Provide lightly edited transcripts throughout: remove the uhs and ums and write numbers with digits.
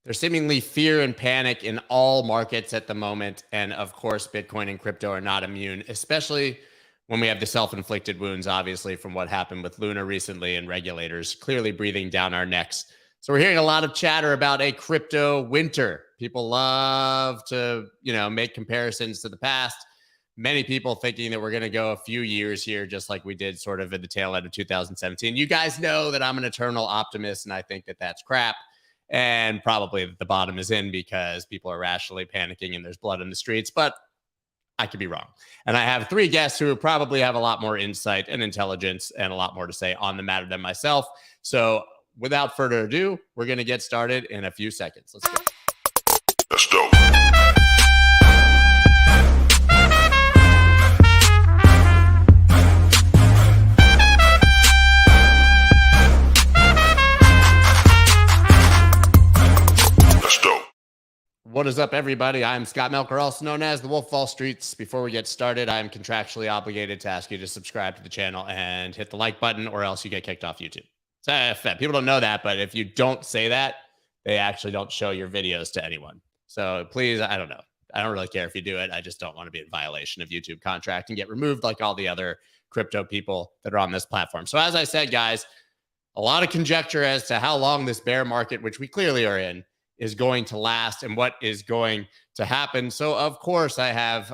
There's seemingly fear and panic in all markets at the moment. And of course, Bitcoin and crypto are not immune, especially when we have the self-inflicted wounds, obviously, from what happened with Luna recently and regulators clearly breathing down our necks. So we're hearing a lot of chatter about a crypto winter. People love to, make comparisons to the past. Many people thinking that we're going to go a few years here, just like we did sort of at the tail end of 2017. You guys know that I'm an eternal optimist, and I think that that's crap. And probably the bottom is in because people are rationally panicking and there's blood in the streets. But I could be wrong. And I have three guests who probably have a lot more insight and intelligence and a lot more to say on the matter than myself. So without further ado, we're going to get started in a few seconds. Let's go. Let's go. What is up, everybody? I'm Scott Melker, also known as the Wolf of Wall Streets. Before we get started, I am contractually obligated to ask you to subscribe to the channel and hit the like button, or else you get kicked off YouTube. So people don't know that, but if you don't say that, they actually don't show your videos to anyone. So please, I don't know. I don't really care if you do it. I just don't want to be in violation of YouTube contract and get removed like all the other crypto people that are on this platform. So as I said, guys, a lot of conjecture as to how long this bear market, which we clearly are in, is going to last and what is going to happen. So, of course, I have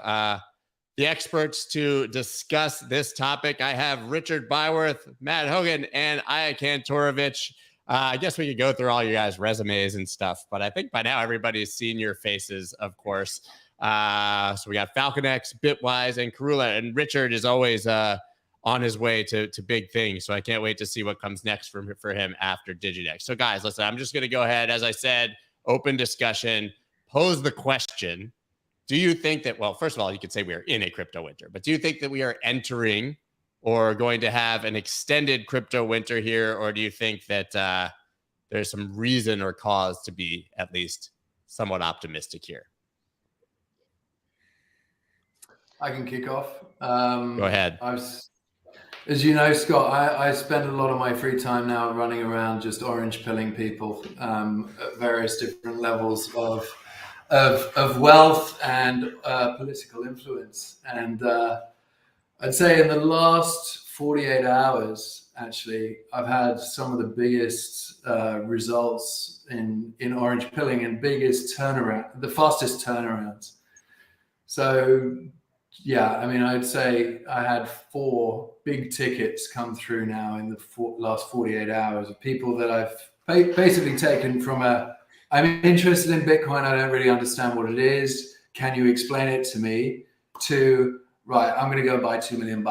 the experts to discuss this topic. I have Richard Byworth, Matt Hougan, and Kantorovich. I guess we could go through all you guys' resumes and stuff, but I think by now everybody's seen your faces, of course. So we got FalconX, Bitwise, and Caerula, and Richard is always on his way to big things. So I can't wait to see what comes next for him after DigiDex. So guys, listen, I'm just going to go ahead, as I said, open discussion, pose the question. Do you think that, well, first of all, you could say we are in a crypto winter, but do you think that we are entering or going to have an extended crypto winter here? Or do you think that there's some reason or cause to be at least somewhat optimistic here? I can kick off. Go ahead. As you know, Scott, I spend a lot of my free time now running around just orange pilling people at various different levels of wealth and political influence. And I'd say in the last 48 hours, actually, I've had some of the biggest results in orange pilling and biggest turnaround, the fastest turnarounds. So yeah, I mean, I'd say I had 4 big tickets come through now in the last 48 hours of people that I've basically taken from I'm interested in Bitcoin, I don't really understand what it is, can you explain it to me, to, right, I'm going to go buy $2 million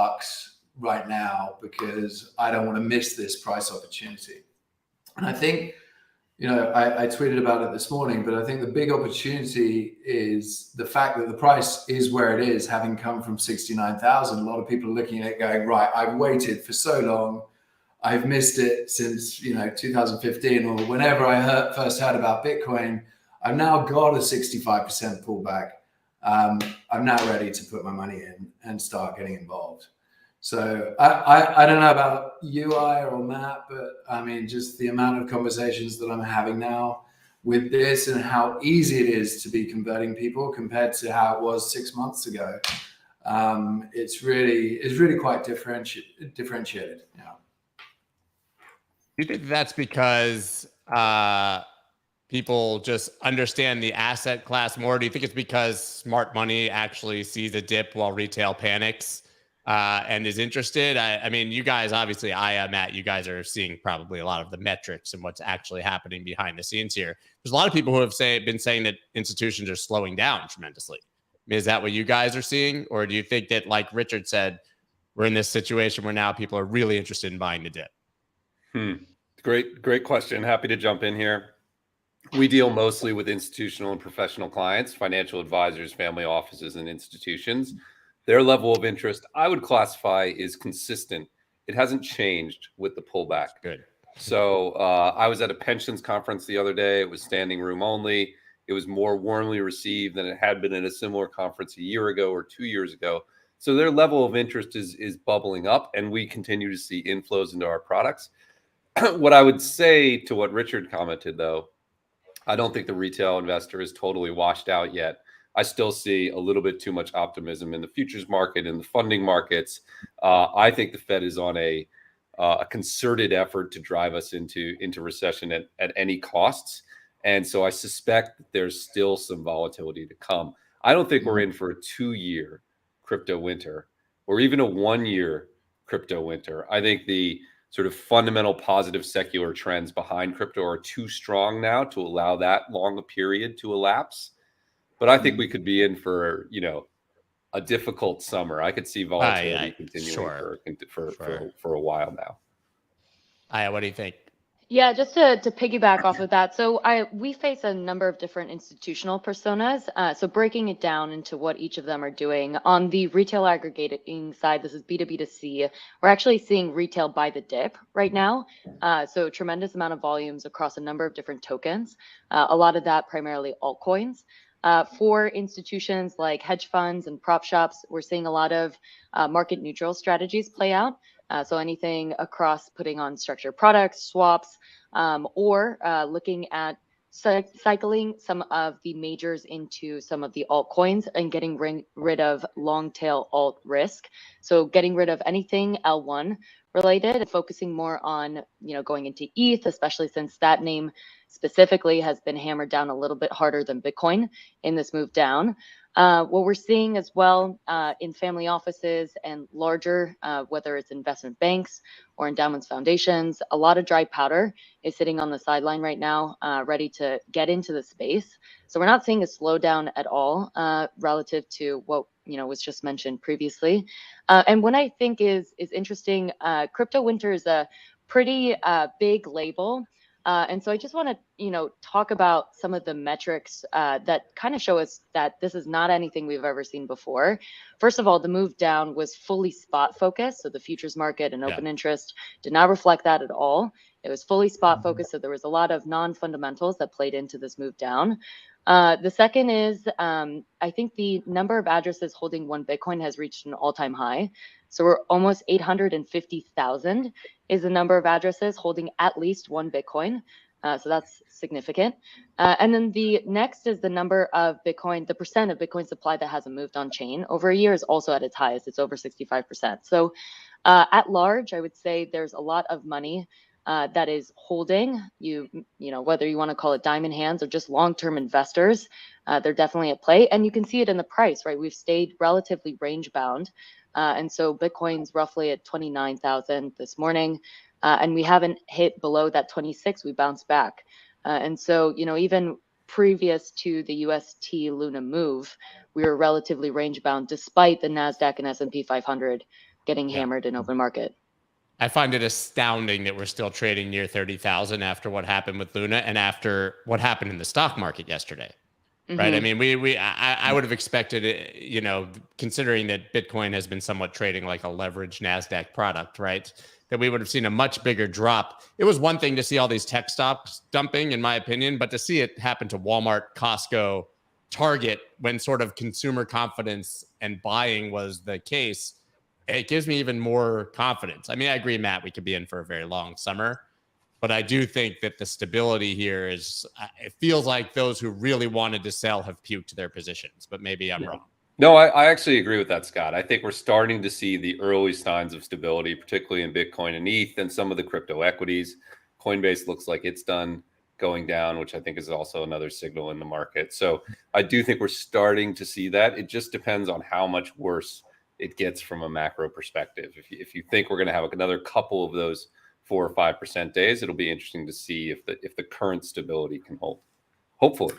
right now because I don't want to miss this price opportunity. And I think, I tweeted about it this morning, but I think the big opportunity is the fact that the price is where it is, having come from 69,000. A lot of people are looking at it going, right, I've waited for so long. I've missed it since, 2015 or whenever I first heard about Bitcoin. I've now got a 65% pullback. I'm now ready to put my money in and start getting involved. So I don't know about you, or Matt, but I mean, just the amount of conversations that I'm having now with this and how easy it is to be converting people compared to how it was 6 months ago. It's really quite differentiated. Yeah. Do you think that's because people just understand the asset class more? Do you think it's because smart money actually sees a dip while retail panics? And is interested? I mean, you guys, obviously, Matt, you guys are seeing probably a lot of the metrics and what's actually happening behind the scenes here. There's a lot of people who have been saying that institutions are slowing down tremendously. I mean, is that what you guys are seeing? Or do you think that, like Richard said, we're in this situation where now people are really interested in buying the dip? Great question. Happy to jump in here. We deal mostly with institutional and professional clients, financial advisors, family offices, and institutions. Their level of interest, I would classify, is consistent. It hasn't changed with the pullback. Good. So I was at a pensions conference the other day. It was standing room only. It was more warmly received than it had been at a similar conference a year ago or 2 years ago. So their level of interest is bubbling up, and we continue to see inflows into our products. What I would say to what Richard commented, though, I don't think the retail investor is totally washed out yet. I still see a little bit too much optimism in the futures market and the funding markets. I think the Fed is on a concerted effort to drive us into recession at any costs. And so I suspect that there's still some volatility to come. I don't think we're in for a 2-year crypto winter or even a 1-year crypto winter. I think the sort of fundamental positive secular trends behind crypto are too strong now to allow that long a period to elapse. But I think we could be in for, a difficult summer. I could see volatility continuing for a while now. Aya, what do you think? Yeah, just to piggyback off of that. So we face a number of different institutional personas. So breaking it down into what each of them are doing. On the retail aggregating side, this is B2B2C. We're actually seeing retail buy the dip right now. So tremendous amount of volumes across a number of different tokens. A lot of that primarily altcoins. For institutions like hedge funds and prop shops, we're seeing a lot of market neutral strategies play out. So anything across putting on structured products, swaps, or looking at cycling some of the majors into some of the altcoins and getting rid of long tail alt risk. So getting rid of anything L1 related and focusing more on, going into ETH, especially since that name specifically has been hammered down a little bit harder than Bitcoin in this move down. What we're seeing as well in family offices and larger, whether it's investment banks or endowments foundations, a lot of dry powder is sitting on the sideline right now, ready to get into the space. So we're not seeing a slowdown at all relative to what was just mentioned previously. And what I think is interesting, crypto winter is a pretty big label. And so I just want to, talk about some of the metrics that kind of show us that this is not anything we've ever seen before. First of all, the move down was fully spot focused. So the futures market and open interest did not reflect that at all. It was fully spot focused. So there was a lot of non-fundamentals that played into this move down. The second is, I think the number of addresses holding one Bitcoin has reached an all-time high. So we're almost 850,000 is the number of addresses holding at least one Bitcoin. So that's significant. And then the next is the number of Bitcoin, the percent of Bitcoin supply that hasn't moved on chain over a year is also at its highest. It's over 65%. So at large, I would say there's a lot of money that is holding, whether you want to call it diamond hands or just long-term investors, they're definitely at play. And you can see it in the price, right? We've stayed relatively range bound. And so Bitcoin's roughly at 29,000 this morning. And we haven't hit below that 26, we bounced back. And so, even previous to the UST Luna move, we were relatively range bound despite the NASDAQ and S&P 500 getting hammered in open market. I find it astounding that we're still trading near 30,000 after what happened with Luna and after what happened in the stock market yesterday. Right. I mean, I would have expected it, considering that Bitcoin has been somewhat trading like a leveraged NASDAQ product, right, that we would have seen a much bigger drop. It was one thing to see all these tech stocks dumping, in my opinion, but to see it happen to Walmart, Costco, Target, when sort of consumer confidence and buying was the case, it gives me even more confidence. I mean, I agree, Matt, we could be in for a very long summer. But I do think that the stability here is, it feels like those who really wanted to sell have puked their positions, but maybe I'm wrong. No, I actually agree with that, Scott. I think we're starting to see the early signs of stability, particularly in Bitcoin and ETH and some of the crypto equities. Coinbase looks like it's done going down, which I think is also another signal in the market. So I do think we're starting to see that. It just depends on how much worse it gets from a macro perspective. If you think we're going to have another couple of those 4 or 5% days, it'll be interesting to see if the current stability can hold. Hopefully.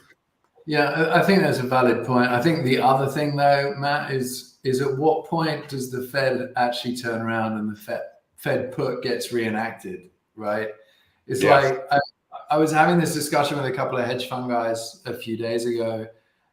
Yeah, I think that's a valid point. I think the other thing though, Matt, is at what point does the Fed actually turn around and the Fed put gets reenacted, right? It's like I was having this discussion with a couple of hedge fund guys a few days ago,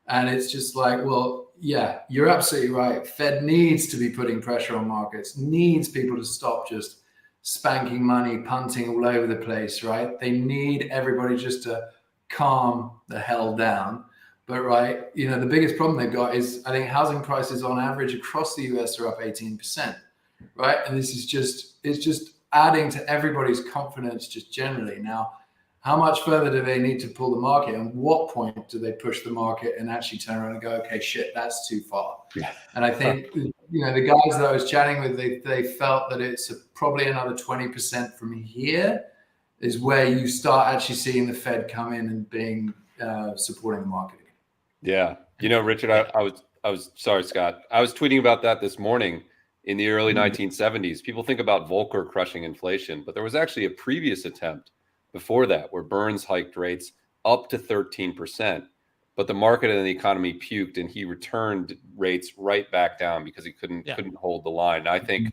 and it's just like, well, yeah, you're absolutely right. Fed needs to be putting pressure on markets, needs people to stop just spanking money, punting all over the place, right? They need everybody just to calm the hell down. But right, the biggest problem they've got is, I think housing prices on average across the US are up 18%, right? And this is it's just adding to everybody's confidence just generally. Now, how much further do they need to pull the market, and what point do they push the market and actually turn around and go, okay, shit, that's too far. And I think, the guys that I was chatting with, they felt that it's probably another 20% from here is where you start actually seeing the Fed come in and being supporting the market again. Yeah. Richard, I was sorry, Scott. I was tweeting about that this morning. In the early 1970s, people think about Volcker crushing inflation, but there was actually a previous attempt before that where Burns hiked rates up to 13%, but the market and the economy puked, and he returned rates right back down because he couldn't hold the line. And I think,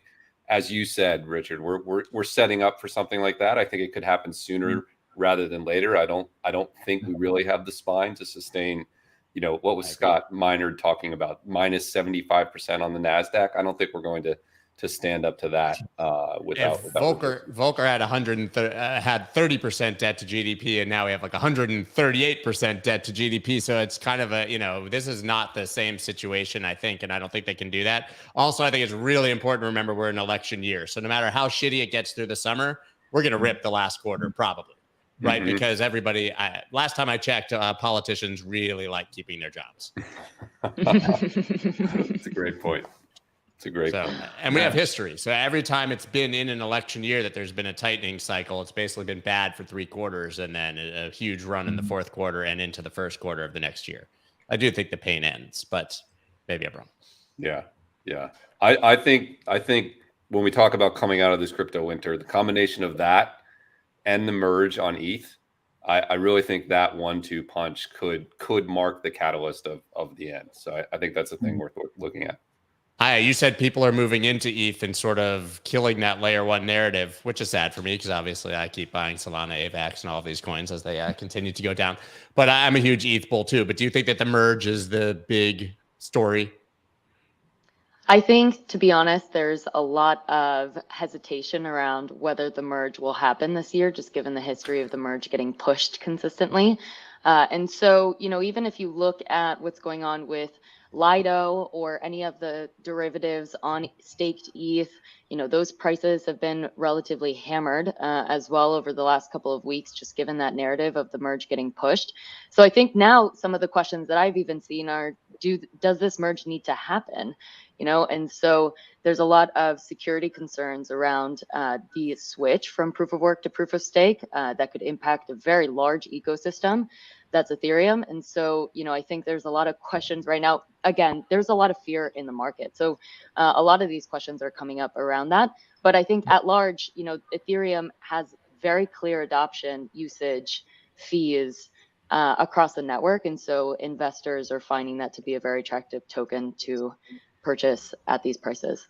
as you said, Richard, we're setting up for something like that. I think it could happen sooner rather than later. I don't think we really have the spine to sustain. What was Scott Minerd talking about? Minus 75% on the NASDAQ. I don't think we're going to stand up to that without Volcker had 30% debt to GDP, and now we have like 138% debt to GDP. So it's kind of this is not the same situation, I think, and I don't think they can do that. Also, I think it's really important to remember we're in election year. So no matter how shitty it gets through the summer, we're going to rip the last quarter probably. Right, because everybody. Last time I checked, politicians really like keeping their jobs. It's a great point. Point. And we have history. So every time it's been in an election year that there's been a tightening cycle, it's basically been bad for 3 quarters, and then a huge run in the 4th quarter and into the 1st quarter of the next year. I do think the pain ends, but maybe I'm wrong. Yeah. I think when we talk about coming out of this crypto winter, the combination of that and the merge on ETH, I really think that 1-2 punch could mark the catalyst of the end. So I think that's a thing worth looking at. You said people are moving into ETH and sort of killing that layer 1 narrative, which is sad for me because obviously I keep buying Solana, AVAX, and all of these coins as they continue to go down. But I'm a huge ETH bull too. But do you think that the merge is the big story? I think, to be honest, there's a lot of hesitation around whether the merge will happen this year, just given the history of the merge getting pushed consistently. And so, even if you look at what's going on with Lido or any of the derivatives on staked ETH, those prices have been relatively hammered as well over the last couple of weeks, just given that narrative of the merge getting pushed. So I think now some of the questions that I've even seen are, does this merge need to happen? And so there's a lot of security concerns around the switch from proof of work to proof of stake that could impact a very large ecosystem that's Ethereum. And so, I think there's a lot of questions right now. Again, there's a lot of fear in the market. So a lot of these questions are coming up around that. But I think at large, Ethereum has very clear adoption, usage, fees across the network. And so investors are finding that to be a very attractive token to purchase at these prices.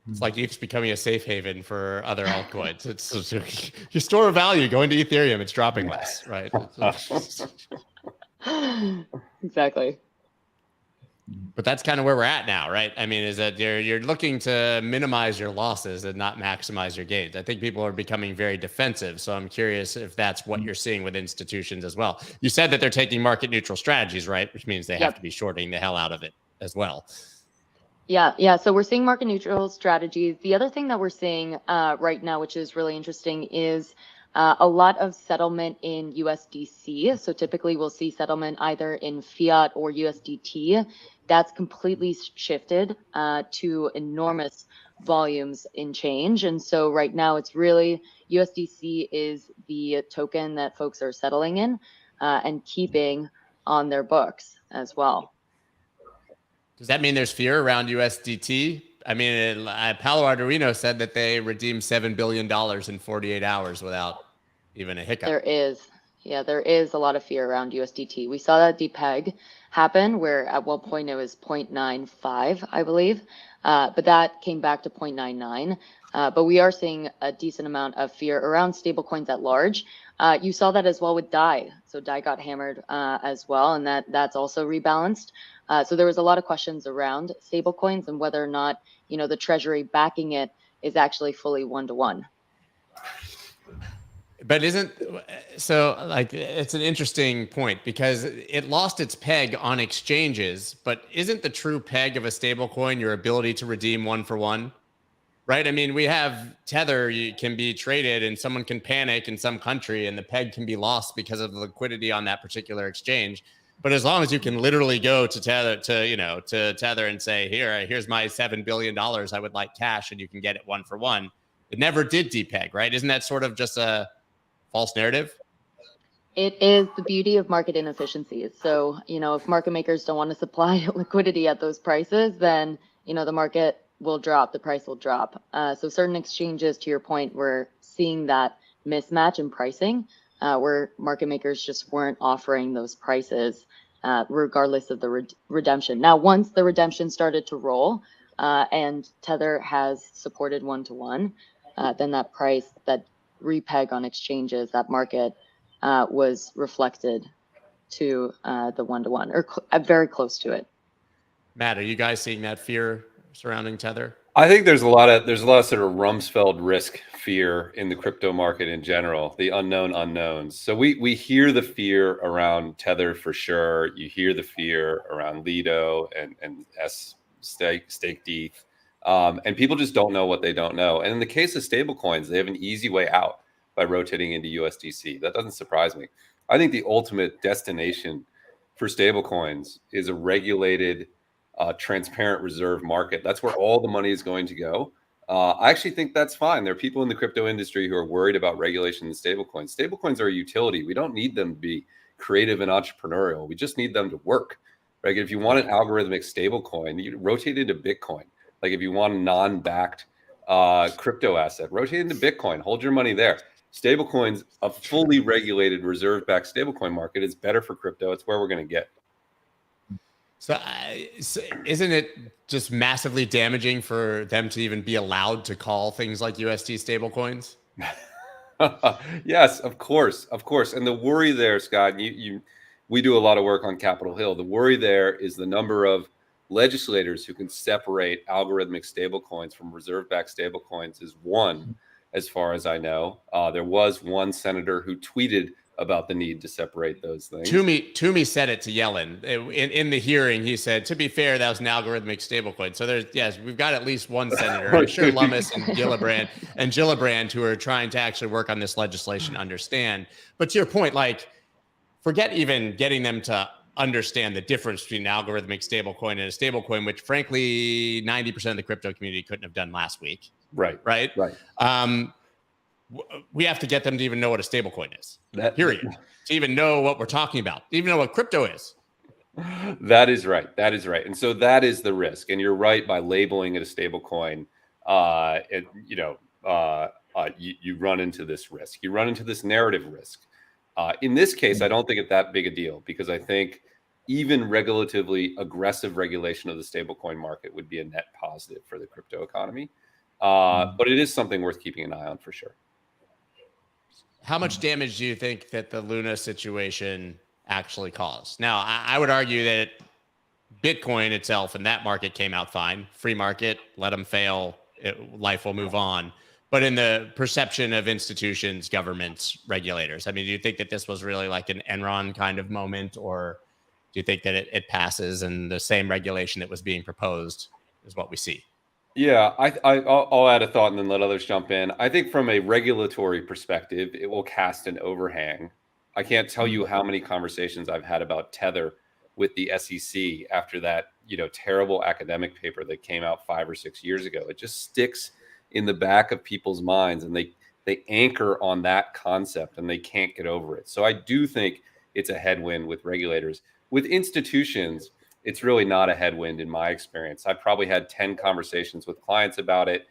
It's like ETH's becoming a safe haven for other altcoins. It's your store of value going to Ethereum. It's dropping less, right? Exactly. But that's kind of where we're at now, right? I mean, is that you're looking to minimize your losses and not maximize your gains. I think people are becoming very defensive. So I'm curious if that's what you're seeing with institutions as well. You said that they're taking market neutral strategies, right? Which means they have to be shorting the hell out of it as well. Yeah. So we're seeing market neutral strategies. The other thing that we're seeing right now, which is really interesting, is a lot of settlement in USDC. So typically we'll see settlement either in fiat or USDT. That's completely shifted to enormous volumes in change. And so right now it's really USDC is the token that folks are settling in and keeping on their books as well. Does that mean there's fear around USDT? I mean, Palo Arduino said that they redeemed $7 billion in 48 hours without even a hiccup. There is a lot of fear around USDT. We saw that depeg happen where at one point it was 0.95, I believe, but that came back to 0.99. But we are seeing a decent amount of fear around stablecoins at large. You saw that as well with DAI. So DAI got hammered as well, and that's also rebalanced. So there was a lot of questions around stablecoins and whether or not, the treasury backing it is actually fully one-to-one. But it's an interesting point because it lost its peg on exchanges, but isn't the true peg of a stablecoin your ability to redeem one for one? right? I mean, we have Tether can be traded and someone can panic in some country and the peg can be lost because of the liquidity on that particular exchange. But as long as you can literally go to Tether to Tether and say, here's my $7 billion, I would like cash, and you can get it one for one. It never did depeg, right? Isn't that sort of just a false narrative? It is the beauty of market inefficiencies. So, if market makers don't want to supply liquidity at those prices, then, the market will drop, the price will drop. So certain exchanges, to your point, we're seeing that mismatch in pricing, where market makers just weren't offering those prices, regardless of the redemption. Now, once the redemption started to roll, and Tether has supported one-to-one, then that price, that repeg on exchanges, that market was reflected to the one-to-one, or very close to it. Matt, are you guys seeing that fear surrounding Tether? I think there's a lot of sort of Rumsfeld risk fear in the crypto market in general, the unknown unknowns. So we hear the fear around Tether for sure. You hear the fear around Lido and staked ETH. And people just don't know what they don't know. And in the case of stablecoins, they have an easy way out by rotating into USDC. That doesn't surprise me. I think the ultimate destination for stablecoins is a regulated, transparent reserve market. That's where all the money is going to go. I actually think that's fine. There are people in the crypto industry who are worried about regulation in stablecoins. Stablecoins are a utility. We don't need them to be creative and entrepreneurial. We just need them to work. Right? If you want an algorithmic stablecoin, you rotate into Bitcoin. Like if you want a non-backed crypto asset, rotate into Bitcoin. Hold your money there. Stablecoins, a fully regulated reserve-backed stablecoin market, is better for crypto. It's where we're going to get. So isn't it just massively damaging for them to even be allowed to call things like USD stablecoins? Yes, of course. And the worry there, Scott, we do a lot of work on Capitol Hill. The worry there is the number of legislators who can separate algorithmic stablecoins from reserve-backed stablecoins is one, as far as I know. There was one senator who tweeted about the need to separate those things. Toomey said it to Yellen in the hearing. He said, "To be fair, that was an algorithmic stablecoin." So we've got at least one senator. I'm sure Lummis and Gillibrand, who are trying to actually work on this legislation, understand. But to your point, like, forget even getting them to understand the difference between an algorithmic stablecoin and a stablecoin, which frankly 90% of the crypto community couldn't have done last week. Right. We have to get them to even know what a stablecoin is, period. To even know what we're talking about, to even know what crypto is. That is right. And so that is the risk. And you're right, by labeling it a stablecoin, you run into this risk. You run into this narrative risk. In this case, I don't think it's that big a deal, because I think even regulatively aggressive regulation of the stablecoin market would be a net positive for the crypto economy. But it is something worth keeping an eye on for sure. How much damage do you think that the Luna situation actually caused? Now, I would argue that Bitcoin itself and that market came out fine. Free market, let them fail. Life will move on. But in the perception of institutions, governments, regulators, I mean, do you think that this was really like an Enron kind of moment, or do you think that it passes and the same regulation that was being proposed is what we see? Yeah, I'll add a thought and then let others jump in. I think from a regulatory perspective, it will cast an overhang. I can't tell you how many conversations I've had about Tether with the SEC after that, terrible academic paper that came out 5 or 6 years ago. It just sticks in the back of people's minds, and they anchor on that concept and they can't get over it. So I do think it's a headwind with regulators. With institutions, it's really not a headwind in my experience. I probably had 10 conversations with clients about it.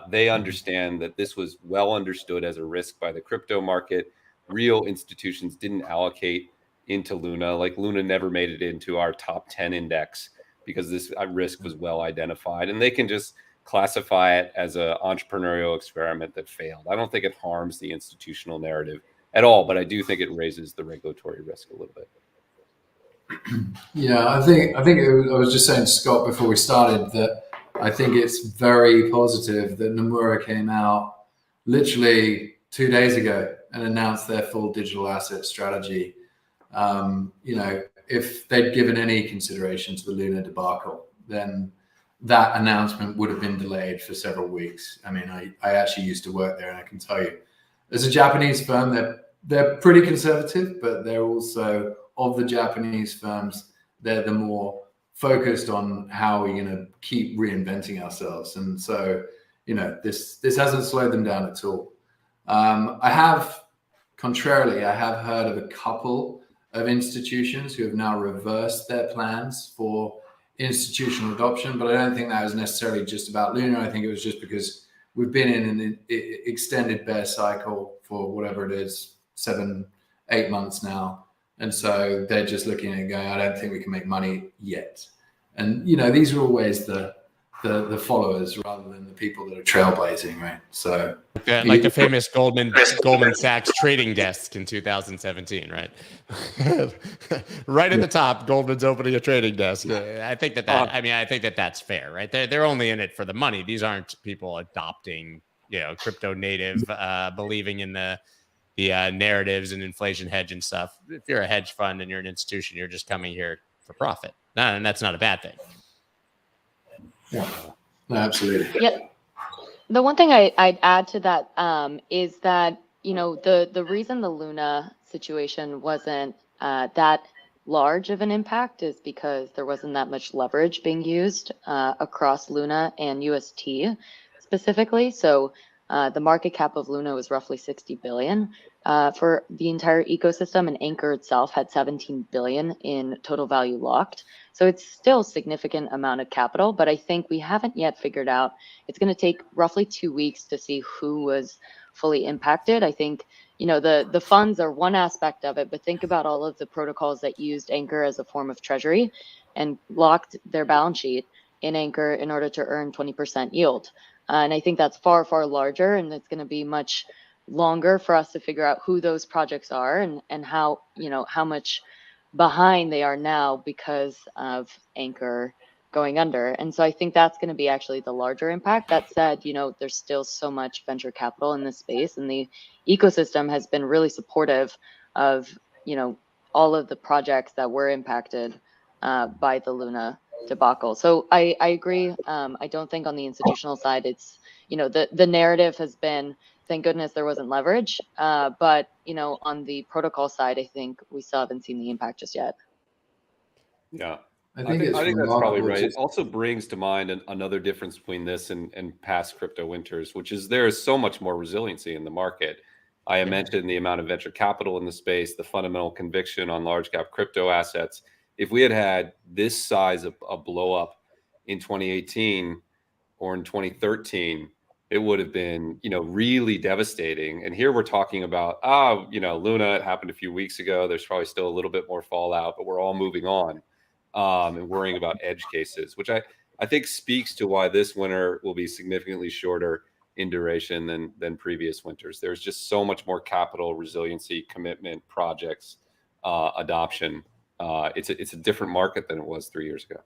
They understand that this was well understood as a risk by the crypto market. Real institutions didn't allocate into Luna. Like, Luna never made it into our top 10 index because this risk was well identified, and they can just classify it as an entrepreneurial experiment that failed. I don't think it harms the institutional narrative at all, but I do think it raises the regulatory risk a little bit. Yeah, I think I was just saying to Scott before we started that I think it's very positive that Nomura came out literally 2 days ago and announced their full digital asset strategy. If they'd given any consideration to the Luna debacle, then that announcement would have been delayed for several weeks. I mean, I actually used to work there, and I can tell you, as a Japanese firm, they're pretty conservative, but they're also, of the Japanese firms, they're the more focused on how we're going to keep reinventing ourselves. And so, you know, this hasn't slowed them down at all. Contrarily, I have heard of a couple of institutions who have now reversed their plans for institutional adoption, but I don't think that was necessarily just about Luna. I think it was just because we've been in an extended bear cycle for whatever it is, 7-8 months now. And so they're just looking at it going, I don't think we can make money yet. And, you know, these are always the followers rather than the people that are trailblazing, right? So like the famous Goldman Sachs trading desk in 2017, right? Right at the top, Goldman's opening a trading desk. I think I think that's fair, right? They're only in it for the money. These aren't people adopting, you know, crypto native, believing in the narratives and inflation hedge and stuff. If you're a hedge fund and you're an institution, you're just coming here for profit. And that's not a bad thing. Yeah, no, absolutely. Yeah. The one thing I'd add to that is that, you know, the reason the Luna situation wasn't that large of an impact is because there wasn't that much leverage being used across Luna and UST specifically. So the market cap of Luna was roughly 60 billion for the entire ecosystem, and Anchor itself had 17 billion in total value locked. So it's still a significant amount of capital, but I think we haven't yet figured out. It's going to take roughly 2 weeks to see who was fully impacted. I think, you know, the funds are one aspect of it, but think about all of the protocols that used Anchor as a form of treasury and locked their balance sheet in Anchor in order to earn 20% yield. And I think that's far, far larger, and it's going to be much longer for us to figure out who those projects are and how, you know, how much behind they are now because of Anchor going under. And so I think that's going to be actually the larger impact. That said, you know, there's still so much venture capital in this space, and the ecosystem has been really supportive of, you know, all of the projects that were impacted by the Luna debacle. So I agree. I don't think on the institutional side, it's, you know, the narrative has been, thank goodness there wasn't leverage. But, you know, on the protocol side, I think we still haven't seen the impact just yet. Yeah. I think that's probably right. It also brings to mind another difference between this and past crypto winters, which is there is so much more resiliency in the market. I mentioned the amount of venture capital in the space, the fundamental conviction on large cap crypto assets. If we had had this size of a blow up in 2018 or in 2013, it would have been, you know, really devastating. And here we're talking about, you know, Luna, it happened a few weeks ago. There's probably still a little bit more fallout, but we're all moving on and worrying about edge cases, which I think speaks to why this winter will be significantly shorter in duration than previous winters. There's just so much more capital, resiliency, commitment, projects, adoption. It's a different market than it was 3 years ago.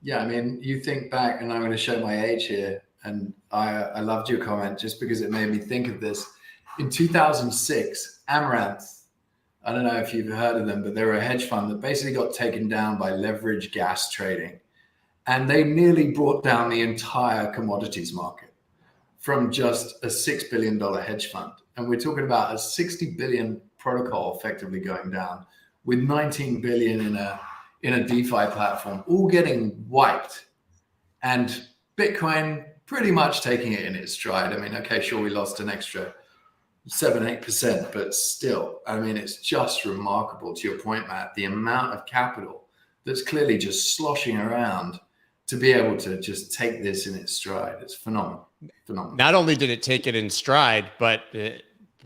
Yeah, I mean, you think back, and I'm going to show my age here, and I loved your comment just because it made me think of this. In 2006, Amaranth, I don't know if you've heard of them, but they were a hedge fund that basically got taken down by leverage gas trading. And they nearly brought down the entire commodities market from just a $6 billion hedge fund. And we're talking about a 60 billion protocol effectively going down with 19 billion in a DeFi platform, all getting wiped. And Bitcoin pretty much taking it in its stride. I mean, okay, sure, we lost an extra 7-8%, but still, I mean, it's just remarkable, to your point, Matt, the amount of capital that's clearly just sloshing around to be able to just take this in its stride. It's phenomenal. Not only did it take it in stride, but we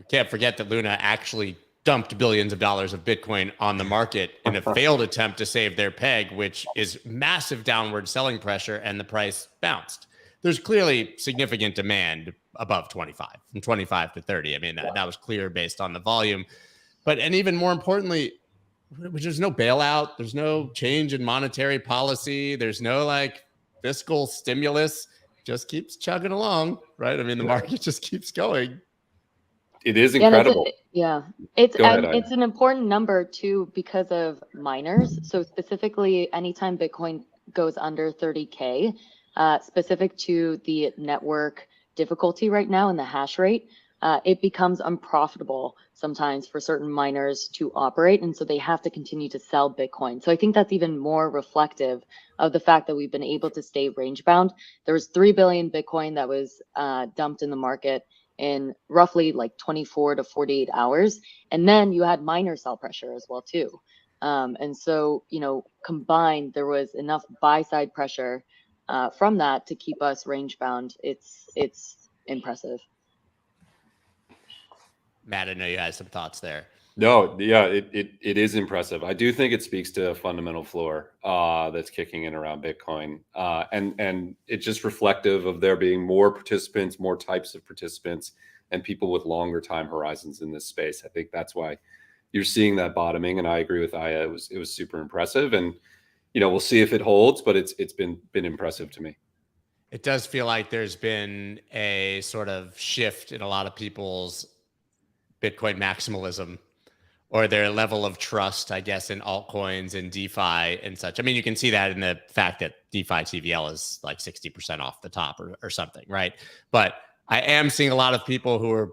can't forget that Luna actually dumped billions of dollars of Bitcoin on the market in a failed attempt to save their peg, which is massive downward selling pressure, and the price bounced. There's clearly significant demand above 25, from 25 to 30. I mean, that was clear based on the volume. And even more importantly, there's no bailout. There's no change in monetary policy. There's no like fiscal stimulus. Just keeps chugging along, right? I mean, the market just keeps going. It is incredible. It's an important number too because of miners. So specifically, anytime Bitcoin goes under 30K, specific to the network difficulty right now and the hash rate, it becomes unprofitable sometimes for certain miners to operate. And so they have to continue to sell Bitcoin. So I think that's even more reflective of the fact that we've been able to stay range bound. There was 3 billion Bitcoin that was dumped in the market in roughly like 24 to 48 hours. And then you had miner sell pressure as well too. And so, you know, combined, there was enough buy side pressure from that to keep us range bound. It's impressive. Matt, I know you had some thoughts there. No, yeah, it is impressive. I do think it speaks to a fundamental floor that's kicking in around Bitcoin, and it's just reflective of there being more participants, more types of participants, and people with longer time horizons in this space. I think that's why you're seeing that bottoming. And I agree with Aya; it was super impressive, and you know, we'll see if it holds, but it's been impressive to me. It does feel like there's been a sort of shift in a lot of people's Bitcoin maximalism, or their level of trust, I guess, in altcoins and DeFi and such. I mean, you can see that in the fact that DeFi TVL is like 60% off the top or something, right? But I am seeing a lot of people who are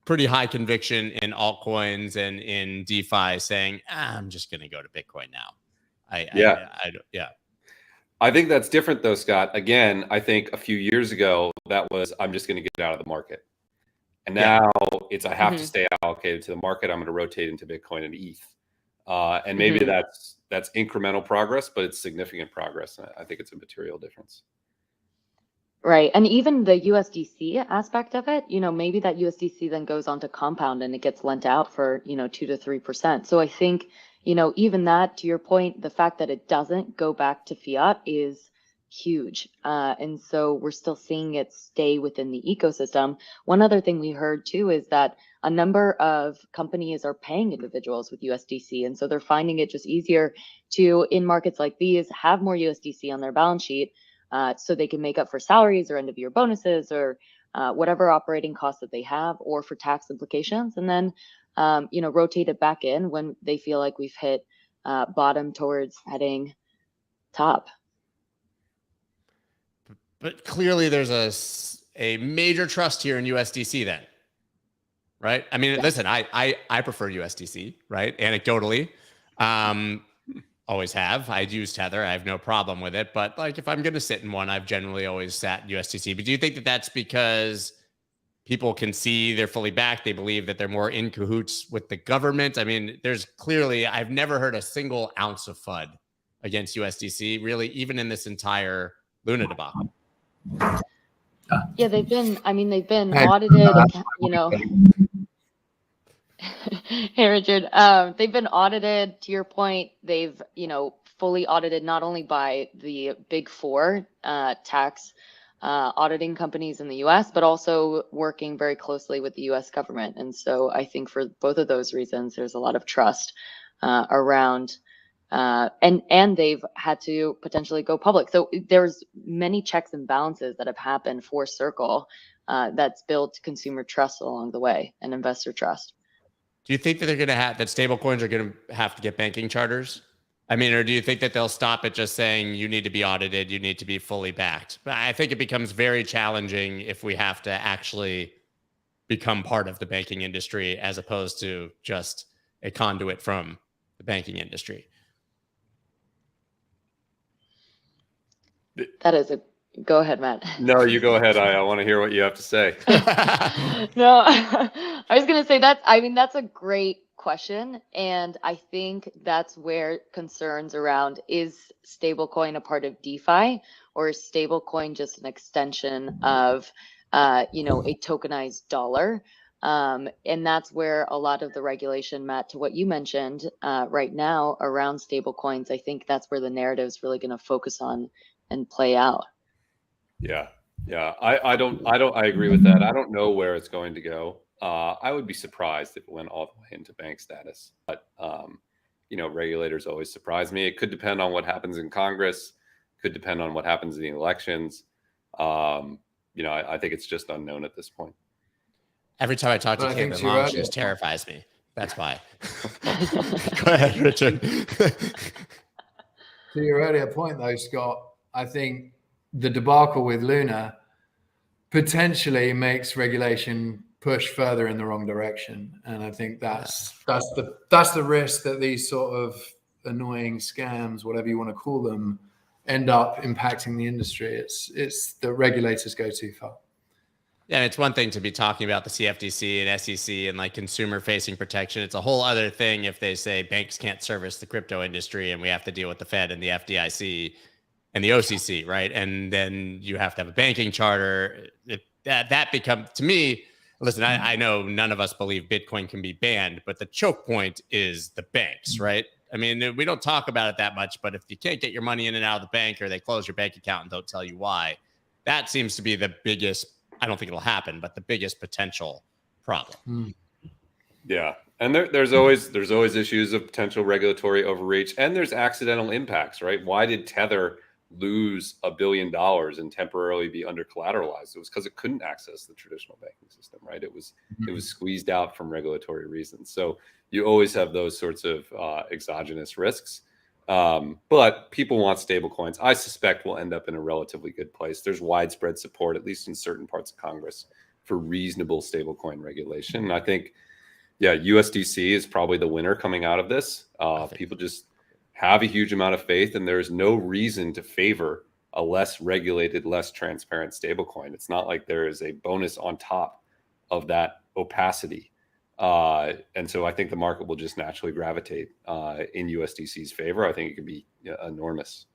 pretty high conviction in altcoins and in DeFi saying, I'm just going to go to Bitcoin now. Yeah. I think that's different though, Scott. Again, I think a few years ago, that was, I'm just going to get out of the market. And now it's, I have to stay allocated to the market. I'm going to rotate into Bitcoin and ETH. And maybe that's incremental progress, but it's significant progress. And I think it's a material difference. Right. And even the USDC aspect of it, you know, maybe that USDC then goes on to compound and it gets lent out for, you know, 2 to 3%. So I think, you know, even that, to your point, the fact that it doesn't go back to fiat is huge. And so we're still seeing it stay within the ecosystem. One other thing we heard too is that a number of companies are paying individuals with USDC. And so they're finding it just easier to, in markets like these, have more USDC on their balance sheet so they can make up for salaries or end of year bonuses or whatever operating costs that they have, or for tax implications. And then, you know, rotate it back in when they feel like we've hit bottom towards heading top. But clearly there's a major trust here in USDC then, right? I mean, listen, I prefer USDC, right? Anecdotally, always have. I'd use Tether. I have no problem with it. But like, if I'm going to sit in one, I've generally always sat in USDC. But do you think that that's because people can see they're fully backed? They believe that they're more in cahoots with the government? I mean, there's clearly, I've never heard a single ounce of FUD against USDC, really, even in this entire Luna debacle. Yeah, they've been audited, you know. Hey, Richard, they've been audited. To your point, they've, you know, fully audited not only by the big four tax auditing companies in the US, but also working very closely with the US government. And so I think for both of those reasons, there's a lot of trust around and they've had to potentially go public. So there's many checks and balances that have happened for Circle that's built consumer trust along the way and investor trust. Do you think that they're going to have, that stable coins are going to have to get banking charters? I mean, or do you think that they'll stop at just saying you need to be audited, you need to be fully backed? But I think it becomes very challenging if we have to actually become part of the banking industry as opposed to just a conduit from the banking industry. That is a, go ahead, Matt. No, you go ahead. I want to hear what you have to say. No, I was going to say that's a great question. And I think that's where concerns around, is stablecoin a part of DeFi, or is stablecoin just an extension of, you know, a tokenized dollar? And that's where a lot of the regulation, Matt, to what you mentioned right now around stablecoins, I think that's where the narrative is really going to focus on and play out. Yeah. I agree with that. I don't know where it's going to go. I would be surprised if it went all the way into bank status, but you know, regulators always surprise me. It could depend on what happens in Congress, could depend on what happens in the elections. You know, I think it's just unknown at this point. Every time I talk to Caitlin Long, she just terrifies me. That's why. Go ahead, Richard. to your earlier point, though, Scott, I think the debacle with Luna potentially makes regulation push further in the wrong direction, and I think that's the risk that these sort of annoying scams, whatever you want to call them, end up impacting the industry. It's the regulators go too far. Yeah, it's one thing to be talking about the CFTC and SEC and like consumer-facing protection. It's a whole other thing if they say banks can't service the crypto industry and we have to deal with the Fed and the FDIC and the OCC, right? And then you have to have a banking charter. That becomes, to me, listen, I know none of us believe Bitcoin can be banned, but the choke point is the banks, right? I mean, we don't talk about it that much, but if you can't get your money in and out of the bank, or they close your bank account and don't tell you why, that seems to be the biggest, I don't think it'll happen, but the biggest potential problem. Yeah. And there's always issues of potential regulatory overreach, and there's accidental impacts, right? Why did Tether lose $1 billion and temporarily be under collateralized? It was because it couldn't access the traditional banking system, right? It was squeezed out from regulatory reasons. So you always have those sorts of exogenous risks. But people want stable coins. I suspect we'll end up in a relatively good place. There's widespread support, at least in certain parts of Congress, for reasonable stablecoin regulation. And I think, yeah, USDC is probably the winner coming out of this. People just have a huge amount of faith, and there's no reason to favor a less regulated, less transparent stablecoin. It's not like there is a bonus on top of that opacity. And so I think the market will just naturally gravitate in USDC's favor. I think it could be enormous.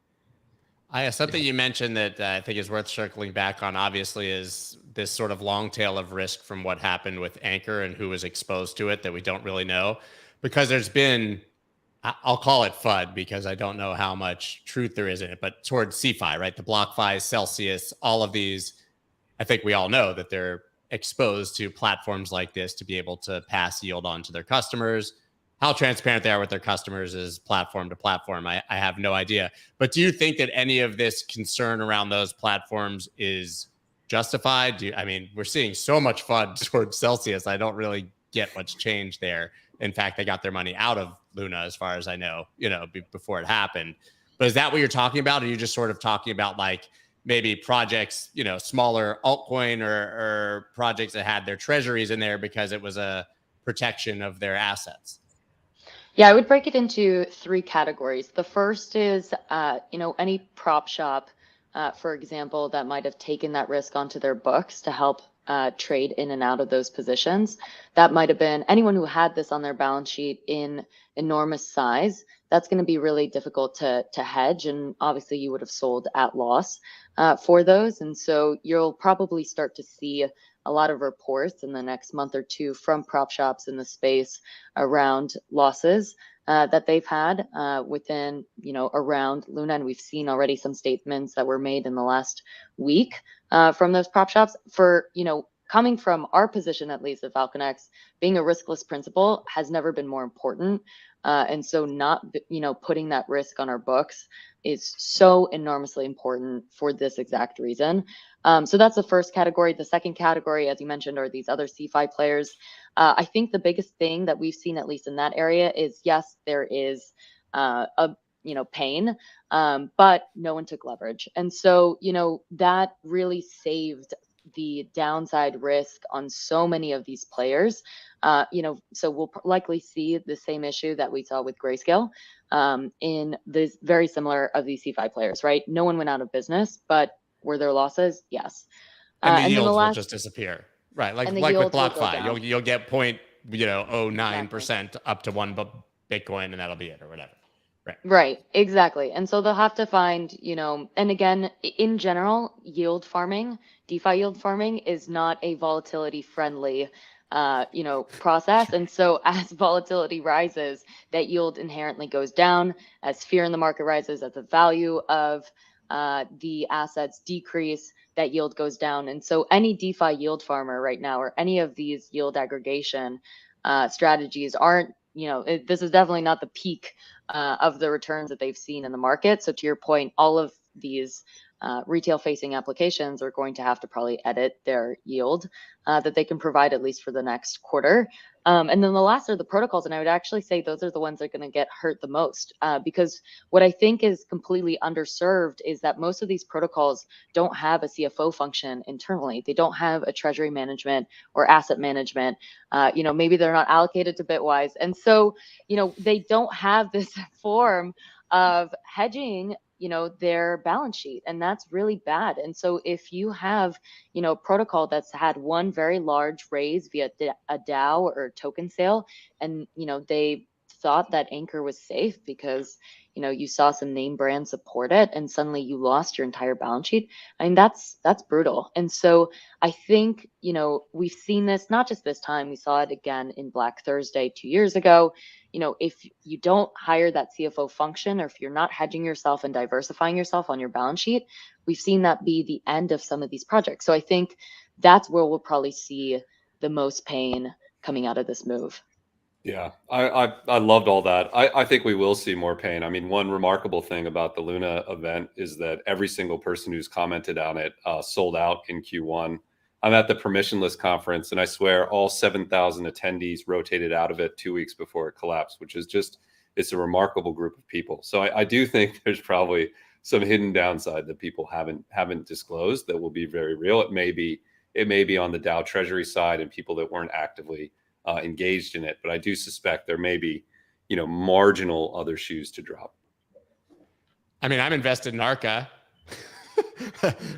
Something you mentioned that I think is worth circling back on, obviously, is this sort of long tail of risk from what happened with Anchor and who was exposed to it that we don't really know. Because there's been, I'll call it FUD because I don't know how much truth there is in it, but towards CeFi, right? The BlockFi, Celsius, all of these, I think we all know that they're exposed to platforms like this to be able to pass yield on to their customers. How transparent they are with their customers is platform to platform. I have no idea. But do you think that any of this concern around those platforms is justified? I mean, we're seeing so much FUD towards Celsius. I don't really get what's changed there. In fact, they got their money out of Luna, as far as I know, before it happened. But is that what you're talking about? Or are you just sort of talking about like maybe projects, smaller altcoin or projects that had their treasuries in there because it was a protection of their assets? Yeah, I would break it into 3 categories. The first is, any prop shop, for example, that might have taken that risk onto their books to help trade in and out of those positions. That might have been anyone who had this on their balance sheet in enormous size. That's going to be really difficult to hedge. And obviously you would have sold at loss for those. And so you'll probably start to see a lot of reports in the next month or two from prop shops in the space around losses that they've had within, around Luna. And we've seen already some statements that were made in the last week from those prop shops. For, coming from our position, at least at FalconX, being a riskless principal has never been more important. And so not, putting that risk on our books is so enormously important for this exact reason. So that's the first category. The second category, as you mentioned, are these other CeFi players. I think the biggest thing that we've seen, at least in that area, is yes, there is pain, but no one took leverage. And so, that really saved the downside risk on so many of these players. So we'll likely see the same issue that we saw with Grayscale in this very similar of these CeFi players, right? No one went out of business, but were there losses? Yes. And the yields will just disappear, right? Like with BlockFi, you'll get 0.09% up to 1 Bitcoin, and that'll be it, or whatever. Right, exactly. And so they'll have to find, and again, in general, yield farming, DeFi yield farming is not a volatility friendly, process. And so as volatility rises, that yield inherently goes down. As fear in the market rises, as the value of the assets decrease, that yield goes down. And so any DeFi yield farmer right now, or any of these yield aggregation strategies aren't, this is definitely not the peak of the returns that they've seen in the market. So to your point, all of these retail-facing applications are going to have to probably edit their yield that they can provide at least for the next quarter. And then the last are the protocols, and I would actually say those are the ones that are going to get hurt the most, because what I think is completely underserved is that most of these protocols don't have a CFO function internally. They don't have a treasury management or asset management. Maybe they're not allocated to Bitwise, and so they don't have this form of hedging their balance sheet, and that's really bad. And so if you have protocol that's had one very large raise via a DAO or token sale, and they thought that Anchor was safe because you saw some name brand support it, and suddenly you lost your entire balance sheet. I mean, that's brutal. And so I think we've seen this not just this time. We saw it again in Black Thursday 2 years ago. If you don't hire that CFO function, or if you're not hedging yourself and diversifying yourself on your balance sheet, we've seen that be the end of some of these projects. So I think that's where we'll probably see the most pain coming out of this move. Yeah, I loved all that. I think we will see more pain. I mean, one remarkable thing about the Luna event is that every single person who's commented on it sold out in Q1. I'm at the permissionless conference, and I swear all 7,000 attendees rotated out of it 2 weeks before it collapsed, which is it's a remarkable group of people. So I do think there's probably some hidden downside that people haven't disclosed that will be very real. It may be on the Dow Treasury side and people that weren't actively engaged in it, but I do suspect there may be, marginal other shoes to drop. I mean, I'm invested in Arca.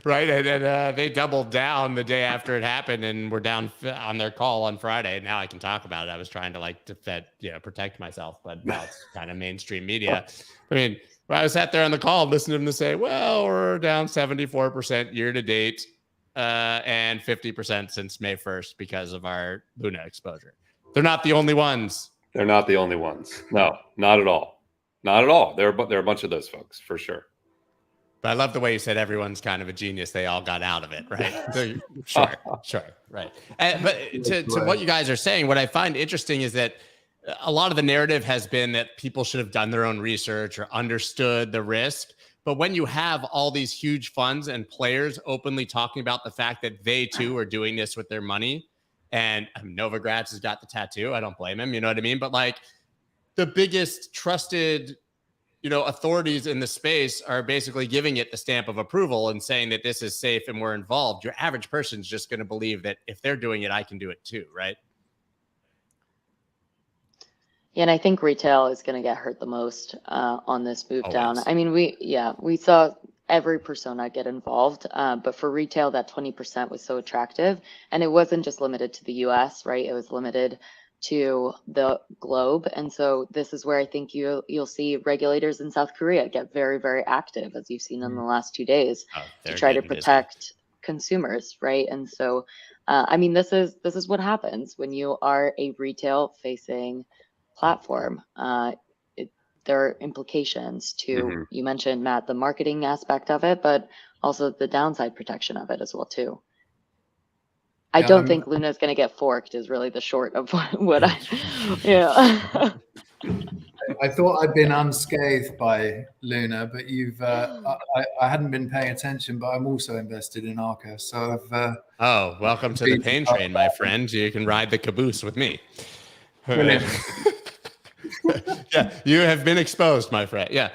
Right. And they doubled down the day after it happened, and we're down on their call on Friday. Now I can talk about it. I was trying to protect myself, but now it's kind of mainstream media. I mean, when I was sat there on the call, listening to them to say, well, we're down 74% year to date and 50% since May 1st because of our Luna exposure. They're not the only ones. They're not the only ones. No, not at all. Not at all. There are a bunch of those folks for sure. But I love the way you said everyone's kind of a genius. They all got out of it, right? So, sure, right. But to what you guys are saying, what I find interesting is that a lot of the narrative has been that people should have done their own research or understood the risk. But when you have all these huge funds and players openly talking about the fact that they too are doing this with their money, and Novogratz has got the tattoo, I don't blame him, you know what I mean? But like the biggest trusted authorities in the space are basically giving it the stamp of approval and saying that this is safe and we're involved. Your average person's just going to believe that if they're doing it, I can do it too, right? Yeah, and I think retail is going to get hurt the most on this move down. Always. I mean, we saw every persona get involved, but for retail, that 20% was so attractive, and it wasn't just limited to the US, right? It was limited to the globe. And so this is where I think you'll see regulators in South Korea get very, very active, as you've seen in the last 2 days, to try to protect consumers, right? And so, I mean, this is what happens when you are a retail-facing platform. There are implications to, you mentioned, Matt, the marketing aspect of it, but also the downside protection of it as well, too. I don't think Luna is going to get forked is really the short of what I thought I'd been unscathed by Luna, but I hadn't been paying attention, but I'm also invested in Arca. So I've welcome to the pain train, my friend. You can ride the caboose with me. Yeah, you have been exposed, my friend. Yeah.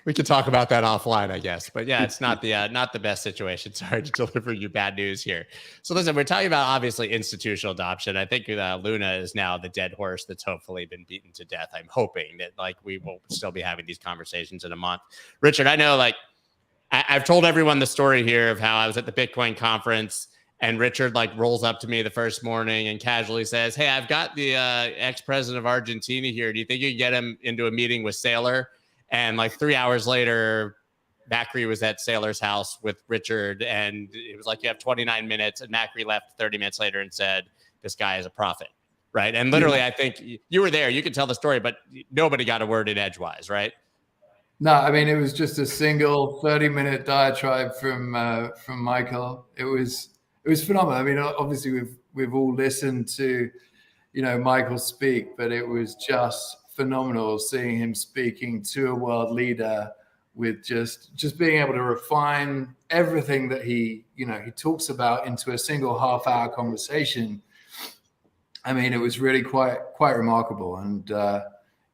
We could talk about that offline, I guess. But yeah, it's not the best situation. Sorry to deliver you bad news here. So listen, we're talking about obviously institutional adoption. I think Luna is now the dead horse that's hopefully been beaten to death. I'm hoping that we will still be having these conversations in a month. Richard, I know I've told everyone the story here of how I was at the Bitcoin conference and Richard rolls up to me the first morning and casually says, "Hey, I've got the ex-president of Argentina here. Do you think you can get him into a meeting with Saylor?" And 3 hours later, Macri was at Saylor's house with Richard, and it was you have 29 minutes, and Macri left 30 minutes later and said, "This guy is a prophet," right? And literally, I think you were there. You could tell the story, but nobody got a word in edgewise, right? No, I mean, it was just a single 30-minute diatribe from Michael. It was phenomenal. I mean, obviously, we've all listened to Michael speak, but it was just phenomenal seeing him speaking to a world leader with just being able to refine everything that he talks about into a single half-hour conversation. I mean, it was really quite remarkable. And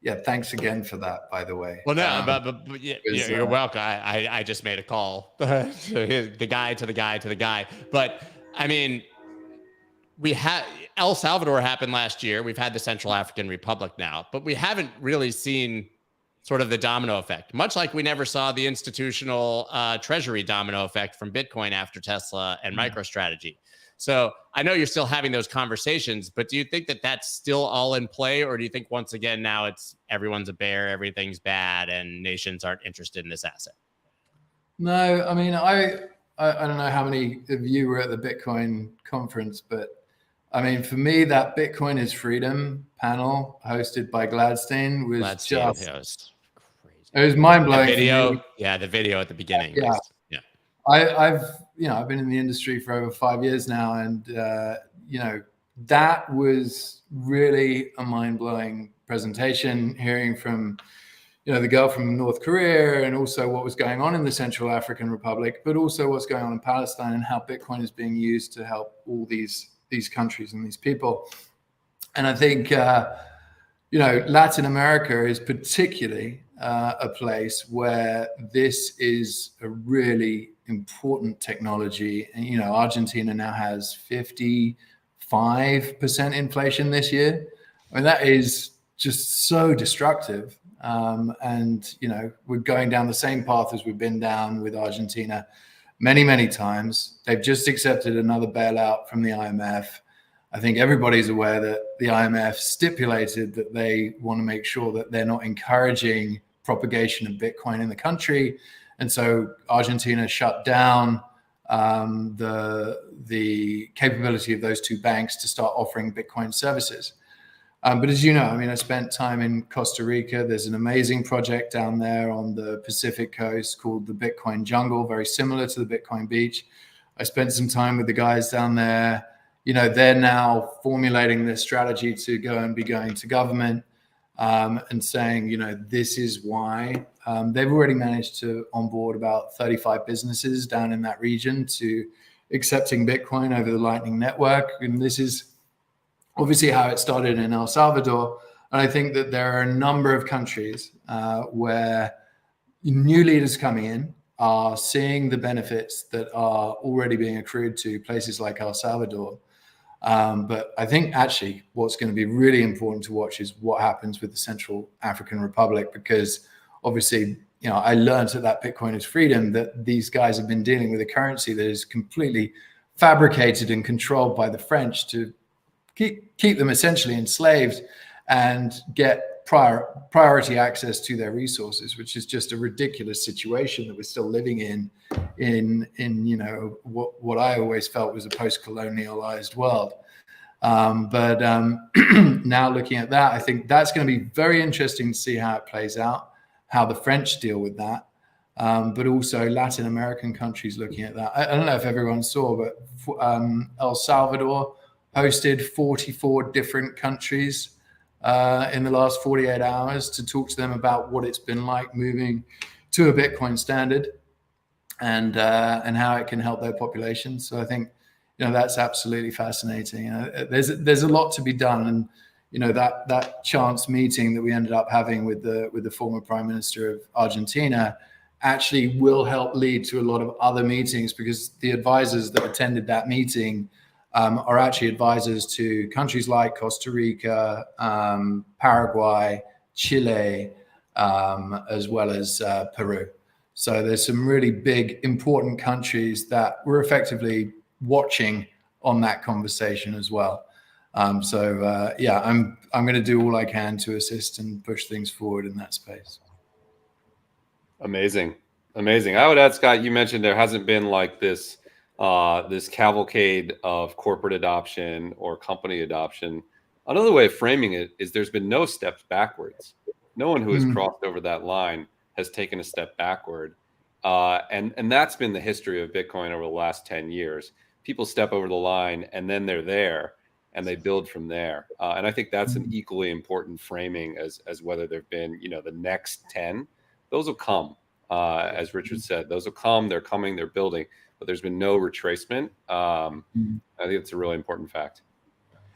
yeah, thanks again for that, by the way. Well, no, but yeah, you're welcome. I just made a call the guy to the guy. But I mean, we had El Salvador happened last year. We've had the Central African Republic now, but we haven't really seen sort of the domino effect, much like we never saw the institutional treasury domino effect from Bitcoin after Tesla and MicroStrategy. So I know you're still having those conversations, but do you think that that's still all in play? Or do you think once again, now it's everyone's a bear, everything's bad, and nations aren't interested in this asset? No, I mean, I don't know how many of you were at the Bitcoin conference, but I mean, for me, that Bitcoin is Freedom panel hosted by Gladstein was just crazy. It was mind blowing. The video at the beginning. Yeah. I've been in the industry for over 5 years now, and that was really a mind blowing presentation. Hearing from the girl from North Korea, and also what was going on in the Central African Republic, but also what's going on in Palestine, and how Bitcoin is being used to help all these countries and these people. And I think Latin America is particularly a place where this is a really important technology. And Argentina now has 55% inflation this year. I mean, that is just so destructive. And we're going down the same path as we've been down with Argentina many times. They've just accepted another bailout from the IMF. I think everybody's aware that the IMF stipulated that they want to make sure that they're not encouraging propagation of Bitcoin in the country. And so Argentina shut down the capability of those two banks to start offering Bitcoin services. But as you know, I mean, I spent time in Costa Rica. There's an amazing project down there on the Pacific coast called the Bitcoin Jungle, very similar to the Bitcoin Beach. I spent some time with the guys down there. They're now formulating this strategy to going to government and saying, this is why. They've already managed to onboard about 35 businesses down in that region to accepting Bitcoin over the Lightning Network. And this is obviously how it started in El Salvador. And I think that there are a number of countries where new leaders coming in are seeing the benefits that are already being accrued to places like El Salvador. But I think actually what's going to be really important to watch is what happens with the Central African Republic, because obviously, I learned at that Bitcoin is Freedom that these guys have been dealing with a currency that is completely fabricated and controlled by the French to keep them essentially enslaved and get priority access to their resources, which is just a ridiculous situation that we're still living in what I always felt was a post-colonialized world. But now looking at that, I think that's going to be very interesting to see how it plays out, how the French deal with that, but also Latin American countries looking at that. I don't know if everyone saw, but El Salvador hosted 44 different countries in the last 48 hours to talk to them about what it's been like moving to a Bitcoin standard and how it can help their population. So I think that's absolutely fascinating. There's a lot to be done, and that chance meeting that we ended up having with the former Prime Minister of Argentina actually will help lead to a lot of other meetings, because the advisors that attended that meeting are actually advisors to countries like Costa Rica, Paraguay, Chile, as well as Peru. So there's some really big, important countries that we're effectively watching on that conversation as well. I'm going to do all I can to assist and push things forward in that space. Amazing. I would add, Scott, you mentioned there hasn't been like this cavalcade of corporate adoption or company adoption. Another way of framing it is there's been no steps backwards. No one who has crossed over that line has taken a step backward. And that's been the history of Bitcoin over the last 10 years. People step over the line and then they're there and they build from there. And I think that's an equally important framing as whether there've been, the next 10, those will come. As Richard said, those will come, they're coming, they're building, but there's been no retracement. I think it's a really important fact.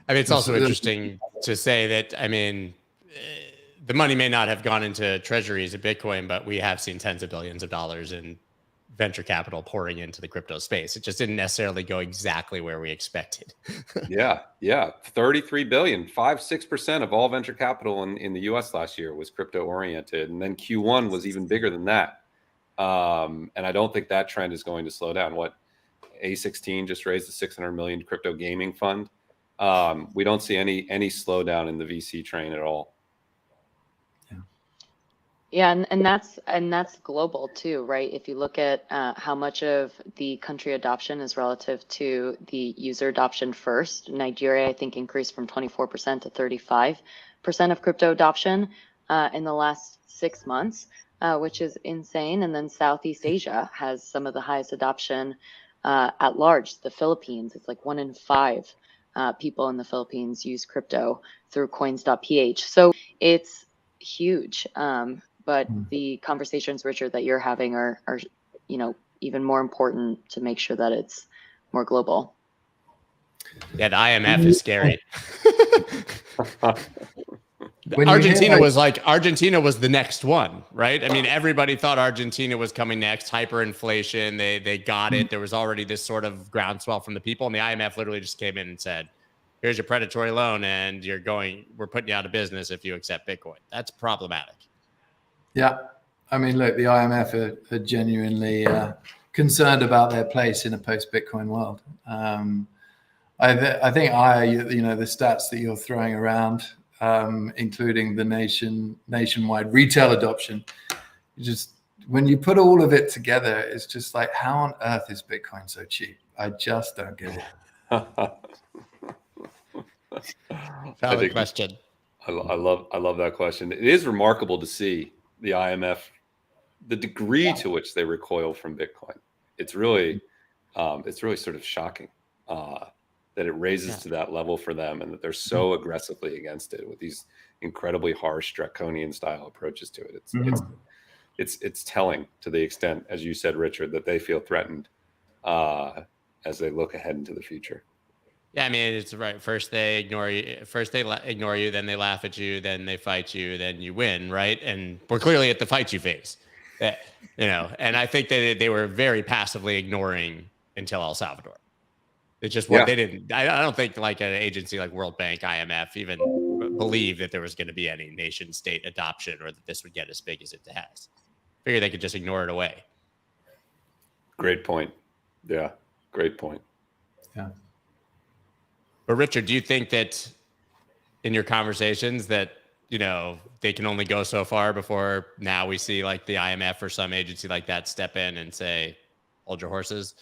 I mean, it's also interesting to say that, I mean, the money may not have gone into treasuries of Bitcoin, but we have seen tens of billions of dollars in venture capital pouring into the crypto space. It just didn't necessarily go exactly where we expected. Yeah. 33 billion, 5-6% of all venture capital in the US last year was crypto oriented. And then Q1 was even bigger than that. And I don't think that trend is going to slow down. What, A16 just raised a 600 million crypto gaming fund. We don't see any slowdown in the VC train at all. Yeah, and that's global too, right? If you look at how much of the country adoption is relative to the user adoption first, Nigeria, I think, increased from 24% to 35% of crypto adoption in the last 6 months, which is insane. And then Southeast Asia has some of the highest adoption at large. The Philippines, it's like 1 in 5 people in the Philippines use crypto through coins.ph. So it's huge. But the conversations, Richard, that you're having are, you know, even more important to make sure that it's more global. Yeah, the IMF is scary. Argentina was the next one, right? I mean, everybody thought Argentina was coming next. Hyperinflation, they got it. There was already this sort of groundswell from the people, and the IMF literally just came in and said, "Here's your predatory loan, and we're putting you out of business if you accept Bitcoin." That's problematic. Yeah, I mean, look, the IMF are genuinely concerned about their place in a post-Bitcoin world. I think the stats that you're throwing around, including the nationwide retail adoption, just when you put all of it together, it's just like, how on earth is Bitcoin so cheap? I just don't get it. Valid question. I love that question. It is remarkable to see the IMF, the degree to which they recoil from Bitcoin. It's really sort of shocking that it raises to that level for them, and that they're so aggressively against it with these incredibly harsh draconian style approaches to it. It's telling to the extent, as you said, Richard, that they feel threatened as they look ahead into the future. Yeah, I mean, it's right. First they ignore you. Then they laugh at you. Then they fight you. Then you win, right? And we're clearly at the fight you phase, you know. And I think that they were very passively ignoring until El Salvador. It's just what they didn't. I don't think like an agency like World Bank, IMF, even believed that there was going to be any nation state adoption or that this would get as big as it has. Figure they could just ignore it away. Great point. Yeah, great point. Yeah. But Richard, do you think that in your conversations that, you know, they can only go so far before now we see like the IMF or some agency like that step in and say, hold your horses?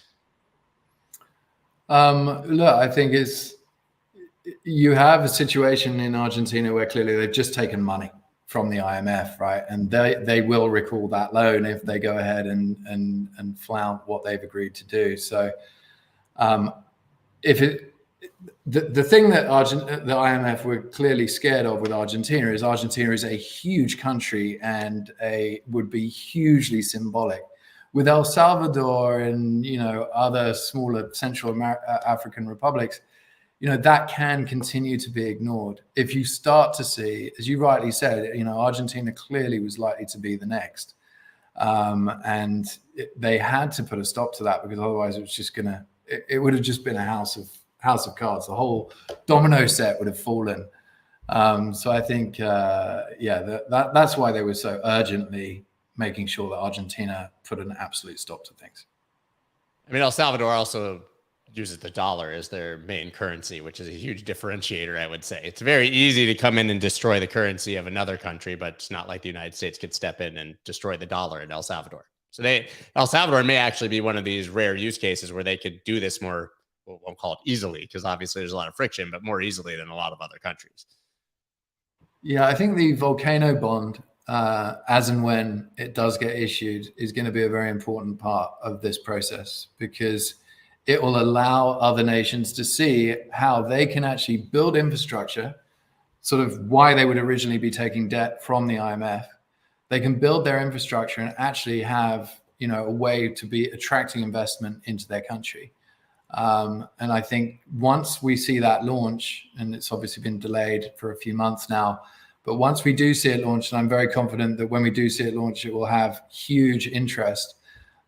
Look, I think you have a situation in Argentina where clearly they've just taken money from the IMF, right? And they will recall that loan if they go ahead and flout what they've agreed to do. So the thing that the IMF were clearly scared of with Argentina is a huge country and would be hugely symbolic. With El Salvador and, you know, other smaller Central African republics, you know, that can continue to be ignored. If you start to see, as you rightly said, you know, Argentina clearly was likely to be the next. And they had to put a stop to that, because otherwise it was just it would have just been a house of cards. The whole domino set would have fallen. So I think, that's why they were so urgently making sure that Argentina put an absolute stop to things. I mean, El Salvador also uses the dollar as their main currency, which is a huge differentiator, I would say. It's very easy to come in and destroy the currency of another country, but it's not like the United States could step in and destroy the dollar in El Salvador. So El Salvador may actually be one of these rare use cases where they could do this more, well, we'll call it easily, because obviously there's a lot of friction, but more easily than a lot of other countries. Yeah, I think the volcano bond, as and when it does get issued, is going to be a very important part of this process, because it will allow other nations to see how they can actually build infrastructure, sort of why they would originally be taking debt from the IMF, they can build their infrastructure and actually have, you know, a way to be attracting investment into their country. And I think once we see that launch, and it's obviously been delayed for a few months now, but once we do see it launch, and I'm very confident that when we do see it launch, it will have huge interest,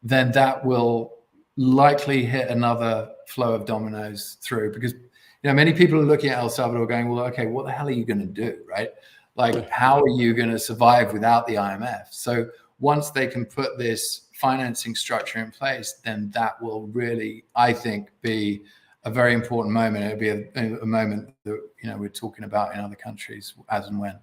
then that will likely hit another flow of dominoes through. Because, you know, many people are looking at El Salvador going, well, okay, what the hell are you going to do, right? Like, how are you going to survive without the IMF? So once they can put this financing structure in place, then that will really, I think, be a very important moment. It'll be a moment that, you know, we're talking about in other countries as and when.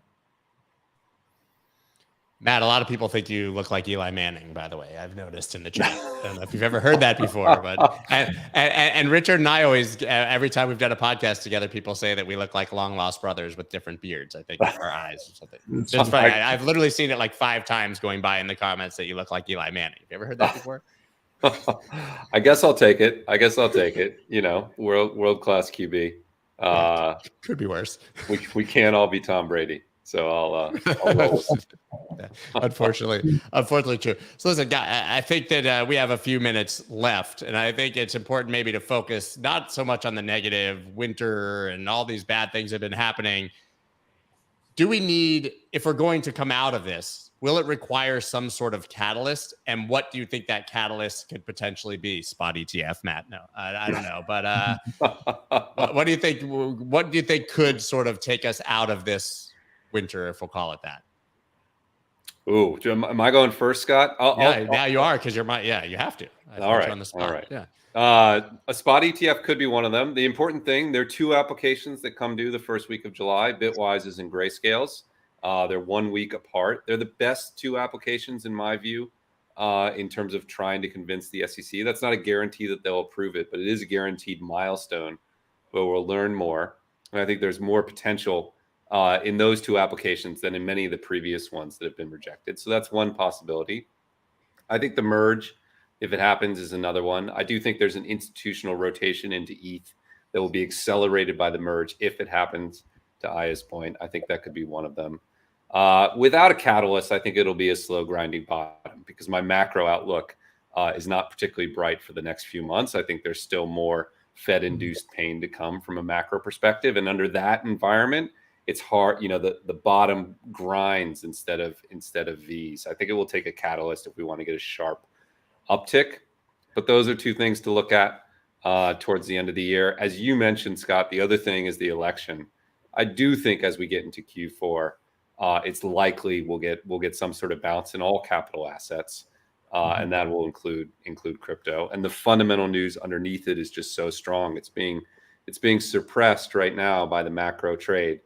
Matt, a lot of people think you look like Eli Manning, by the way. I've noticed in the chat. I don't know if you've ever heard that before, but and Richard and I always, every time we've done a podcast together, people say that we look like long lost brothers with different beards. I think our eyes or something. So it's funny. I've literally seen it like 5 times going by in the comments that you look like Eli Manning. Have you ever heard that before? I guess I'll take it. You know, world-class QB. Could be worse. We can't all be Tom Brady. So I'll roll with it. Yeah, unfortunately true. So listen, I think that we have a few minutes left, and I think it's important maybe to focus not so much on the negative winter and all these bad things that have been happening. Do we need, if we're going to come out of this, will it require some sort of catalyst? And what do you think that catalyst could potentially be? Spot ETF, Matt? No, I don't know. But what do you think? What do you think could sort of take us out of this winter, if we'll call it that? Ooh, am I going first, Scott? Now you are, because you're my, you have to. All right. On the spot. All right. Yeah. A spot ETF could be one of them. The important thing, there are 2 applications that come due the first week of July. Bitwise is in Grayscales. They're 1 week apart. They're the best 2 applications in my view, in terms of trying to convince the SEC. That's not a guarantee that they'll approve it, but it is a guaranteed milestone where we'll learn more. And I think there's more potential in those 2 applications than in many of the previous ones that have been rejected. So that's one possibility. I think the merge, if it happens, is another one. I do think there's an institutional rotation into ETH that will be accelerated by the merge if it happens, to Aya's point. I think that could be one of them. Without a catalyst, I think it'll be a slow grinding bottom, because my macro outlook is not particularly bright for the next few months. I think there's still more Fed-induced pain to come from a macro perspective. And under that environment, it's hard, you know, the bottom grinds instead of V's. I think it will take a catalyst if we want to get a sharp uptick. But those are 2 things to look at towards the end of the year. As you mentioned, Scott, the other thing is the election. I do think as we get into Q4, it's likely we'll get some sort of bounce in all capital assets, and that will include crypto. And the fundamental news underneath it is just so strong. It's being suppressed right now by the macro trade.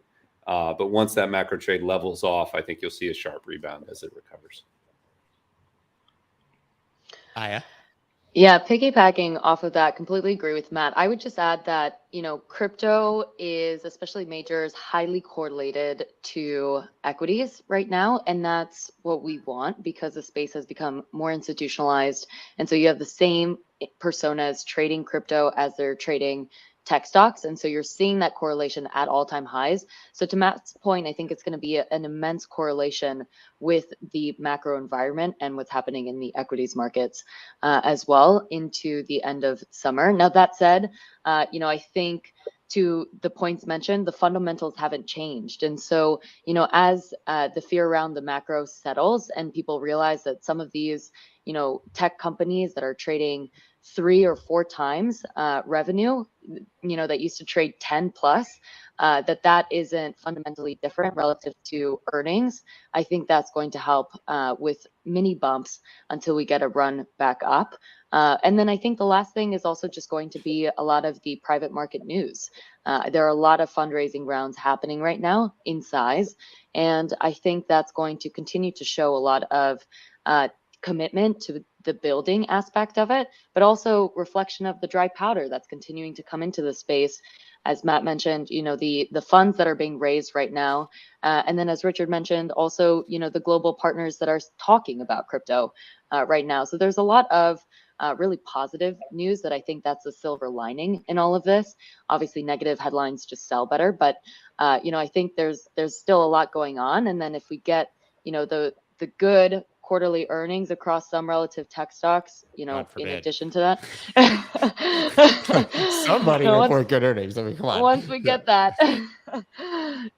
But once that macro trade levels off, I think you'll see a sharp rebound as it recovers. Aya? Yeah, piggybacking off of that, completely agree with Matt. I would just add that, you know, crypto is, especially majors, highly correlated to equities right now. And that's what we want, because the space has become more institutionalized. And so you have the same personas trading crypto as they're trading tech stocks. And so you're seeing that correlation at all-time highs. So to Matt's point, I think it's going to be an immense correlation with the macro environment and what's happening in the equities markets as well into the end of summer. Now, that said, you know, I think to the points mentioned, the fundamentals haven't changed. And so, you know, as the fear around the macro settles and people realize that some of these, you know, tech companies that are trading 3 or 4 times revenue, you know, that used to trade 10 plus, that isn't fundamentally different relative to earnings. I think that's going to help with mini bumps until we get a run back up. And then I think the last thing is also just going to be a lot of the private market news. There are a lot of fundraising rounds happening right now in size. And I think that's going to continue to show a lot of commitment to the building aspect of it, but also reflection of the dry powder that's continuing to come into the space. As Matt mentioned, you know, the funds that are being raised right now. And then as Richard mentioned, also, you know, the global partners that are talking about crypto right now. So there's a lot of really positive news that I think that's a silver lining in all of this. Obviously, negative headlines just sell better, but you know, I think there's still a lot going on. And then if we get, you know, the the good quarterly earnings across some relative tech stocks, you know, God in forbid. addition to that. Somebody No, report good earnings. I mean, come on. once we get that,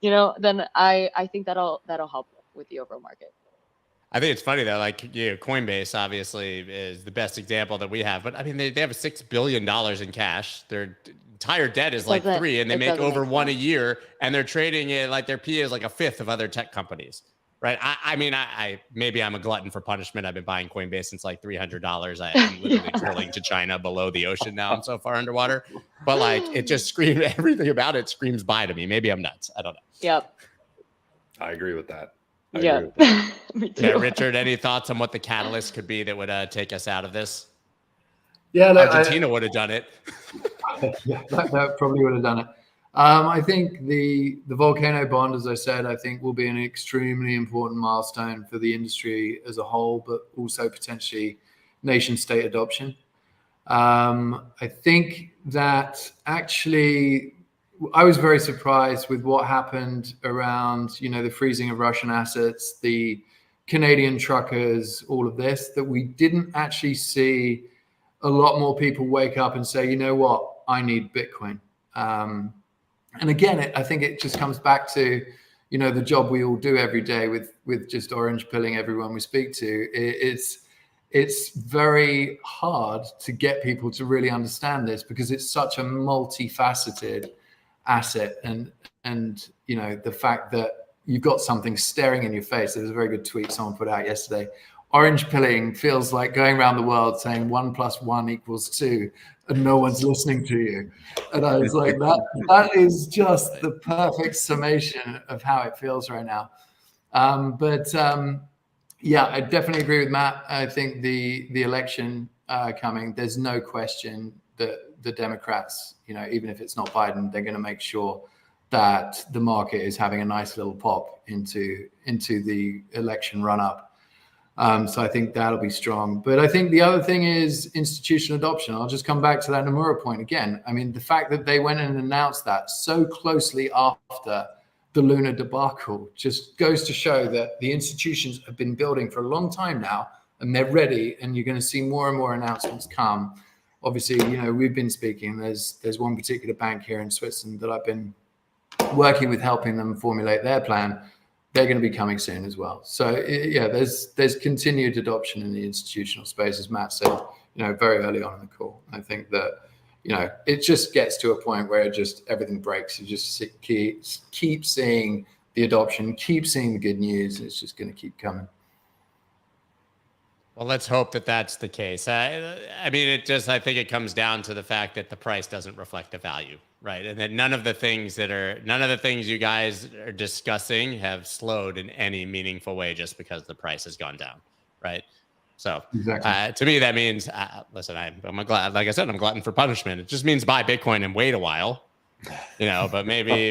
you know, then I think that'll help with the overall market. I think it's funny though, like, you know, Coinbase obviously is the best example that we have, but I mean, they have $6 billion in cash. Their entire debt is like 3, and they make over 1 a year, and they're trading it like their PE is like a fifth of other tech companies, right? I mean, maybe I'm a glutton for punishment. I've been buying Coinbase since like $300. I'm literally drilling to China below the ocean now. I'm so far underwater, but like, it just screams, everything about it screams buy to me. Maybe I'm nuts. I don't know. Yep. I agree with that. Yeah. Me too. Yeah, Richard, any thoughts on what the catalyst could be that would take us out of this? Yeah, Argentina would have done it. Yeah, that probably would have done it. I think the volcano bond, as I said, I think will be an extremely important milestone for the industry as a whole, but also potentially nation state adoption. I think that actually I was very surprised with what happened around, you know, the freezing of Russian assets, the Canadian truckers, all of this, that we didn't actually see a lot more people wake up and say, you know what, I need Bitcoin. And again, I think it just comes back to, you know, the job we all do every day with just orange pilling everyone we speak to. It's very hard to get people to really understand this because it's such a multifaceted asset, and you know, the fact that you've got something staring in your face. There was a very good tweet someone put out yesterday. Orange pilling feels like going around the world saying 1 + 1 = 2, and no one's listening to you. And I was like, that is just the perfect summation of how it feels right now. Yeah, I definitely agree with Matt. I think the election coming, there's no question that the Democrats, you know, even if it's not Biden, they're going to make sure that the market is having a nice little pop into the election run up. So I think that'll be strong. But I think the other thing is institutional adoption. I'll just come back to that Nomura point again. I mean, the fact that they went and announced that so closely after the Luna debacle just goes to show that the institutions have been building for a long time now, and they're ready, and you're going to see more and more announcements come. Obviously, you know, we've been speaking. There's one particular bank here in Switzerland that I've been working with, helping them formulate their plan. They're going to be coming soon as well. So yeah, there's continued adoption in the institutional space, as Matt said, you know, very early on in the call. I think that, you know, it just gets to a point where everything breaks. You just keep seeing the adoption, keep seeing the good news. It's just going to keep coming. Well, let's hope that that's the case. I mean, I think it comes down to the fact that the price doesn't reflect the value, right? And that none of the things you guys are discussing have slowed in any meaningful way just because the price has gone down, right? So exactly. To me, that means, listen, I'm glad, like I said, I'm glutton for punishment. It just means buy Bitcoin and wait a while, you know, but maybe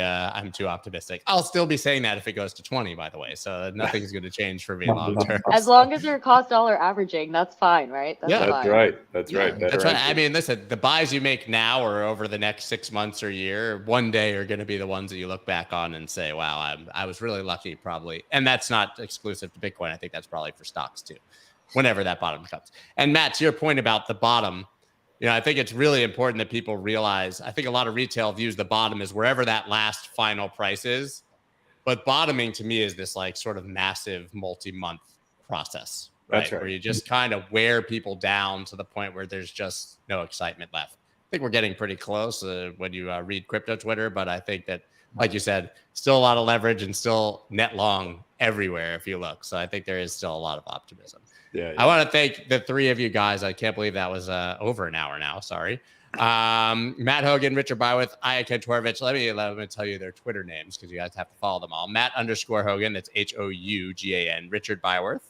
I'm too optimistic. I'll still be saying that if it goes to 20, by the way. So nothing's going to change for me long term. As long as you're cost dollar averaging, that's fine, right? That's right. That's right. That's right. I mean, listen, the buys you make now or over the next 6 months or year, one day are going to be the ones that you look back on and say, wow, I was really lucky, probably. And that's not exclusive to Bitcoin. I think that's probably for stocks too, whenever that bottom comes. And Matt, to your point about the bottom, you know, I think it's really important that people realize, I think a lot of retail views the bottom as wherever that last final price is. But bottoming to me is this like sort of massive multi-month process, right? Where you just kind of wear people down to the point where there's just no excitement left. I think we're getting pretty close when you read crypto Twitter, but I think that, like you said, still a lot of leverage and still net long everywhere if you look. So I think there is still a lot of optimism. Yeah. I want to thank the three of you guys. I can't believe that was over an hour now. Sorry. Matt Hougan, Richard Byworth, Kantorovich. Let me tell you their Twitter names because you guys have to follow them all. Matt_Hougan, that's Hougan. Richard Byworth,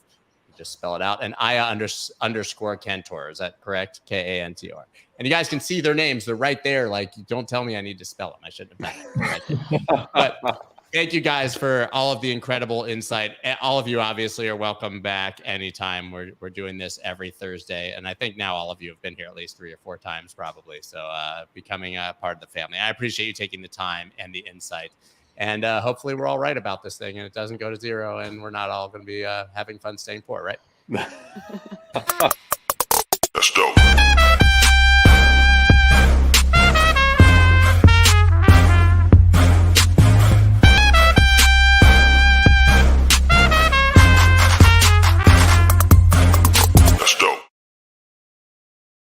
just spell it out. And _Kantor. Is that correct? Kantor. And you guys can see their names. They're right there. Like, don't tell me I need to spell them. I shouldn't have done it. Right. But thank you guys for all of the incredible insight. All of you obviously are welcome back anytime. We're doing this every Thursday. And I think now all of you have been here at least 3 or 4 times probably. So becoming a part of the family. I appreciate you taking the time and the insight. And hopefully we're all right about this thing and it doesn't go to zero and we're not all going to be having fun staying poor, right?